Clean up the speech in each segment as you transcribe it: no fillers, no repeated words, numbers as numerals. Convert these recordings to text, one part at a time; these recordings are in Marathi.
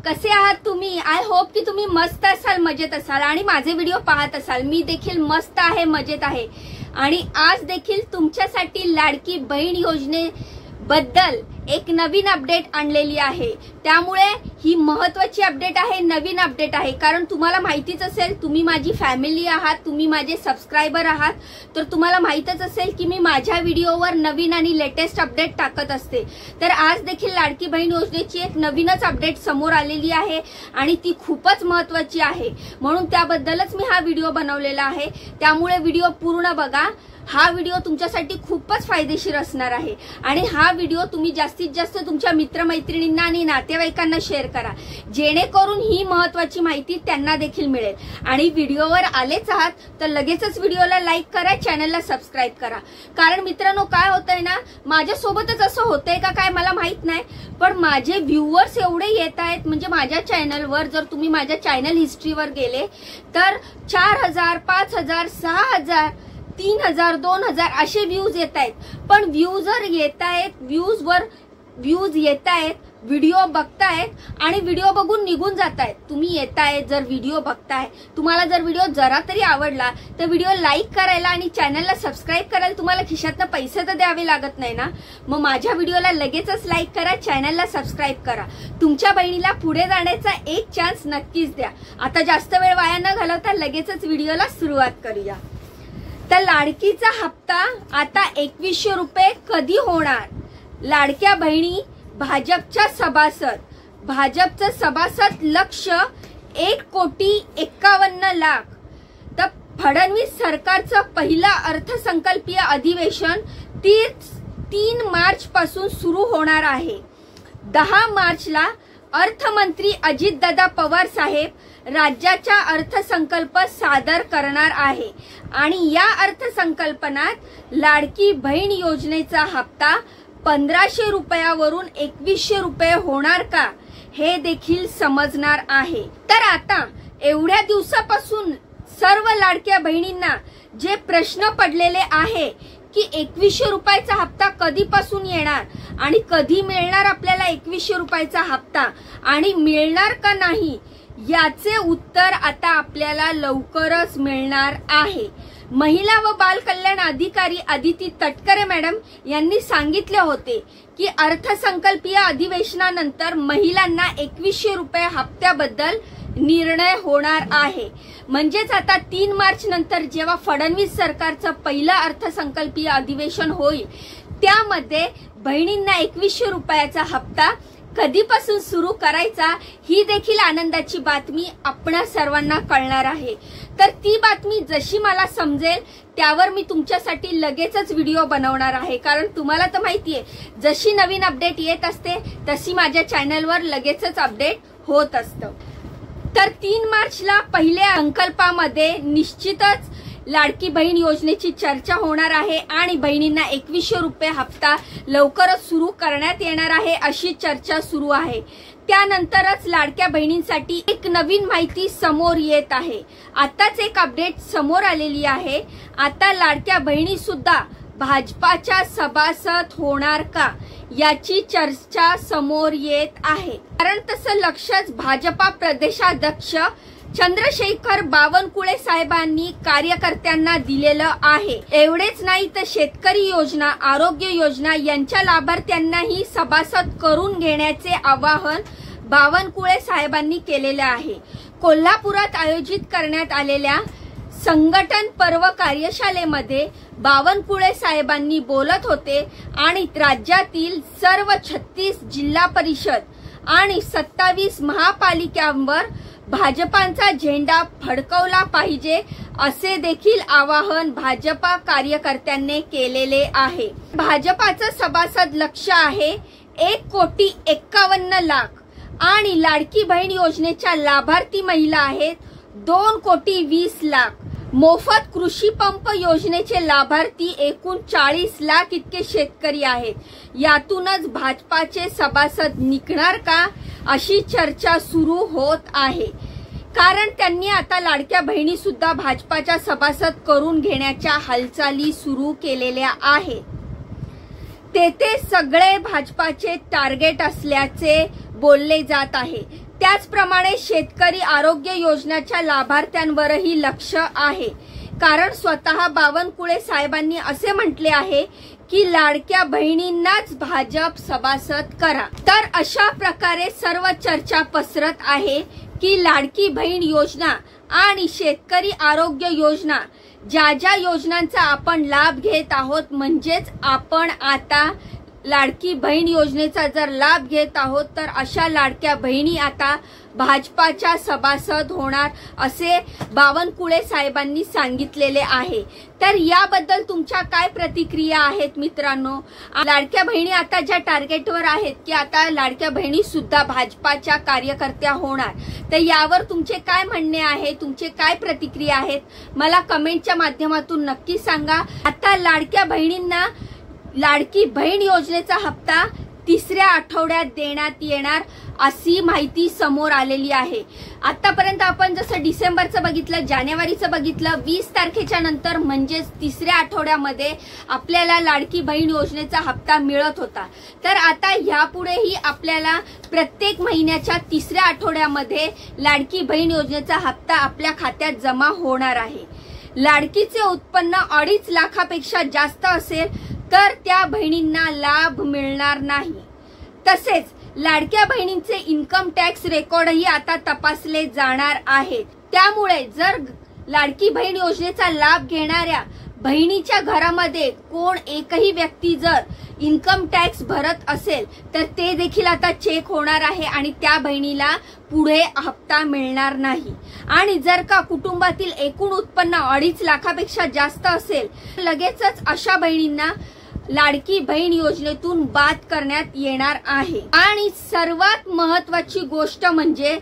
कसे आहात तुम्ही? आय होप की तुम्ही मस्त असाल, मजेत असाल आणि माझे व्हिडिओ पाहत असाल। मी देखील मस्त आहे, मजेत आहे आणि आज देखील तुमच्यासाठी लाडकी बहीण योजनेबद्दल एक नवीन अपडेट आणलेली आहे। त्यामुळे ही महत्त्वाची अपडेट आहे, नवीन अपडेट आहे, कारण तुम्हाला माहितीच असेल तुम्ही माझी फॅमिली आहात, तुम्ही माझे सबस्क्राइबर आहात, तर तुम्हाला माहितच असेल की मी माझ्या व्हिडिओवर नवीन आणि लेटेस्ट अपडेट टाकत असते। तर आज देखील लाडकी बहीण योजनेची एक नवीनच अपडेट समोर आलेली आहे आणि ती खूपच महत्त्वाची आहे, म्हणून त्याबद्दलच मी हा व्हिडिओ बनवलेला आहे। त्यामुळे व्हिडिओ पूर्ण बघा। हा व्हिडिओ तुमच्यासाठी खूपच फायदेशीर असणार आहे आणि हा व्हिडिओ तुम्ही जास्तीत जास्त तुमच्या मित्रमैत्रिणींना आणि नातेवाईकांना शेअर करा, जेणेकरून ही महत्त्वाची माहिती त्यांना देखील मिळेल। आणि व्हिडिओवर आलेच आहात तर लगेचच व्हिडिओला लाईक करा, चॅनलला सबस्क्राइब करा, कारण मित्रांनो काय होतंय ना, माझ्यासोबतच असं होतंय का काय मला माहित नाही, पण माझे व्ह्यूअर्स एवढे येत आहेत, म्हणजे माझ्या चॅनलवर जर तुम्ही माझ्या चॅनल हिस्ट्रीवर गेले तर 4000, 5000, 6000, 3000, 2000 असे व्ह्यूज येत आहेत। पण व्ह्यूजर येत आहेत, व्ह्यूज येत आहेत, व्हिडिओ बघतायत आणि व्हिडिओ बघून निघून जातायत। तुम्ही येताय, जर व्हिडिओ बघताय, तुम्हाला जर व्हिडिओ जरा तरी आवडला तर व्हिडिओ लाईक करायला आणि चॅनलला सबस्क्राइब करायला तुम्हाला खिशातनं पैसे तर द्यावे लागत नाही ना, मग माझ्या व्हिडिओला लगेचच लाईक करा, चॅनलला सबस्क्राइब करा। तुमच्या बहिणीला पुढे जाण्याचा एक चान्स नक्कीच द्या। आता जास्त वेळ वाया न घालवता लगेचच व्हिडिओला सुरुवात करूया। तर लाडकीचा हप्ता आता 2100 रुपये कधी होणार? लाडक्या बहिणी भाजपच्या भाजपचं सभासद लक्ष्य 1,51,00,000। तर फडणवीस सरकारचं पहिला अर्थसंकल्पीय अधिवेशन 3 मार्च पासून सुरू होणार आहे। 10 मार्चला अर्थमंत्री अजितदादा पवार साहेब राज्याचा अर्थसंकल्प सादर करणार आहे आणि या अर्थसंकल्पनात लाडकी बहीण योजनेचा हप्ता 1500 रुपयावरून 2100 रुपये होणार का, हे देखील समजणार आहे। तर आता एवढ्या दिवसापासून सर्व लाडक्या बहिणींना जे प्रश्न पडलेले आहे की 2100 रुपयाचा हप्ता कधीपासून येणार आणि कधी मिळणार आपल्याला 2100 रुपयाचा हप्ता आणि मिळणार का नाही, याचे उत्तर आता आपल्याला लवकरच मिळणार आहे। महिला व बाल कल्याण अधिकारी अदिती तटकरे मॅडम यांनी सांगितले होते की अर्थसंकल्पीय अधिवेशनानंतर महिलांना 2100 रुपये हप्त्याबद्दल निर्णय होणार आहे। म्हणजेच आता 3 मार्च नंतर जेव्हा फडणवीस सरकारचं पहिलं अर्थसंकल्पीय अधिवेशन होईल त्यामध्ये बहिणींना 2100 रुपयाचा हप्ता कधीपासून सुरू करायचा ही देखील आनंदाची बातमी आपणा सर्वांना कळणार आहे। तर ती बातमी जशी मला समजेल त्यावर मी तुमच्यासाठी लगेचच व्हिडिओ बनवणार आहे, कारण तुम्हाला तर माहितीये जशी नवीन अपडेट येत असते तशी माझ्या चॅनलवर लगेचच अपडेट होत असतं। तर 3 मार्चला पहिल्या संकल्पामध्ये निश्चितच लाडकी बहीण योजनेची चर्चा होणार आहे आणि बहिणींना 2100 रुपये हप्ता लवकरच सुरू करण्यात येणार आहे अशी चर्चा सुरू आहे। त्यानंतरच लाडक्या बहिणींसाठी एक नवीन माहिती समोर येत आहे। आताच एक अपडेट समोर आलेली आहे। आता लाडक्या बहिणी सुद्धा भाजपाच्या सभासद होणार का, याची चर्चा समोर येत आहे। कारण तसं लक्षच भाजपा प्रदेशाध्यक्ष चंद्रशेखर बावनकुळे साहेबांनी कार्यकर्त्यांना दिलेलं आहे। एवढेच नाही तर शेतकरी योजना, आरोग्य योजना यांच्या लाभार्थ्यांनाही सभासद करून घेण्याचे आवाहन बावनकुळे साहेबांनी केलेले आहे। कोल्हापुरात आयोजित करण्यात आलेल्या संघटन पर्व कार्यशाळेमध्ये बावनकुळे साहेबांनी बोलत होते आणि राज्यातील सर्व 36 जिल्हा परिषद आणि 27 महापालिकांवर भाजपांचा झेंडा फडकवला पाहिजे असे देखील आवाहन भाजपा कार्यकर्त्यांनी केलेले आहे। भाजपाचं सभासद लक्ष्य आहे 1,51,00,000 आणि लाडकी बहीण योजनेच्या लाभार्थी महिला आहेत 2,20,00,000। मोफत कृषी पंप योजनेचे लाभार्थी एकूण 40 लाख इतके शेतकरी आहेत। यातूनच भाजपाचे सभासद निघणार का, अशी चर्चा सुरू होत आहे, कारण त्यांनी आता लाडक्या बहिणी सुद्धा भाजपाच्या सभासद करून घेण्याच्या हालचाली सुरू केलेल्या आहेत। तेथे सगळे भाजपाचे टार्गेट असल्याचे बोलले जात आहे। त्याचप्रमाणे शेतकरी आरोग्य योजनेच्या लाभार्थ्यांवरही लक्ष आहे, कारण स्वतः बावनकुळे साहेबांनी असे म्हटले आहे की लाडक्या बहिणींनाच भाजप सभासद करा। तर अशा प्रकारे सर्व चर्चा पसरत आहे की लाडकी बहीण योजना आणि शेतकरी आरोग्य योजना, ज्या ज्या योजनांचा आपण लाभ घेत आहोत, म्हणजेच आपण आता लाडकी बहीण योजनेचा जर लाभ घेत आहोत, तर अशा लाडक्या बहिणी आता भाजपाच्या सभासद होणार असे बावनकुळे साहेबांनी सांगितलेले आहे। तर याबद्दल तुमच्या काय प्रतिक्रिया आहेत मित्रांनो? लाडक्या बहिणी आता ज्या टार्गेटवर आहेत की आता लाडक्या बहिणी सुद्धा भाजपाच्या कार्यकर्त्या होणार, तर यावर तुमचे काय म्हणणे आहे, तुमचे काय प्रतिक्रिया आहेत, मला कमेंटच्या माध्यमातून नक्की सांगा। आता लाडक्या बहिणींना लाडकी बहीण योजनेचा हप्ता 3ऱ्या आठवड्यात देण्यात येणार अशी माहिती समोर आलेली आहे। आतापर्यंत आपण जसं डिसेंबरचं बघितलं, जानेवारीचं बघितलं, 20 तारखेच्या नंतर म्हणजेच 3ऱ्या आठवड्यामध्ये आपल्याला लाडकी बहीण योजनेचा हप्ता मिळत होता। तर आता यापुढेही आपल्याला प्रत्येक महिन्याच्या 3ऱ्या आठवड्यामध्ये लाडकी बहीण योजनेचा हप्ता आपल्या खात्यात जमा होणार आहे। लाडकीचे उत्पन्न 2.5 लाखापेक्षा जास्त असेल तर त्या बहिणींना लाभ मिळणार नाही। तसेच लाडक्या बहिणींचे इन्कम टॅक्स रेकॉर्डही आता तपासले जाणार आहेत। त्यामुळे जर लाडकी बहीण योजनेचा लाभ घेणाऱ्या बहिणीच्या घरामध्ये कोण एकही व्यक्ती जर इन्कम टॅक्स भरत असेल तर ते देखील आता चेक होणार आहे आणि त्या बहिणीला पुढे हप्ता मिळणार नाही। आणि जर का कुटुंबातील एकूण उत्पन्न 2.5 लाखापेक्षा जास्त असेल लगेचच अशा बहिणींना लाडकी बहीण योजनेतून बाद करण्यात येणार आहे। आणि सर्वात महत्त्वाची गोष्ट म्हणजे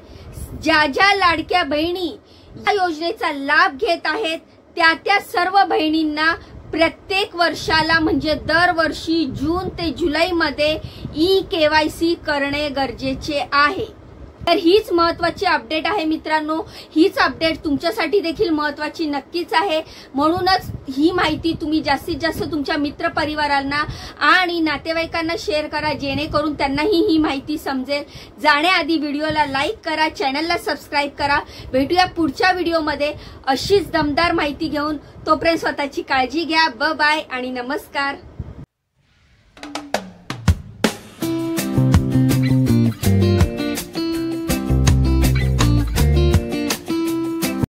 ज्या ज्या लाडक्या बहिणी या योजनेचा लाभ घेत आहेत त्या सर्व बहिणींना प्रत्येक वर्षाला म्हणजे दरवर्षी जून ते जुलैमध्ये KYC करणे गरजेचे आहे। तर हीच महत्त्वाची अपडेट आहे मित्रांनो। हीच अपडेट तुमच्यासाठी देखील महत्त्वाची नक्कीच आहे, म्हणूनच ही माहिती तुम्ही जास्तीत जास्त तुमच्या मित्र परिवारांना आणि नातेवाईकांना शेअर करा, जेणेकरून त्यांनाही ही माहिती समजेल। जाण्याआधी व्हिडिओला लाईक करा, चॅनलला सबस्क्राईब करा। भेटूया पुढच्या व्हिडिओमध्ये अशीच दमदार माहिती घेऊन। तोपर्यंत स्वतःची काळजी घ्या। बाय आणि नमस्कार।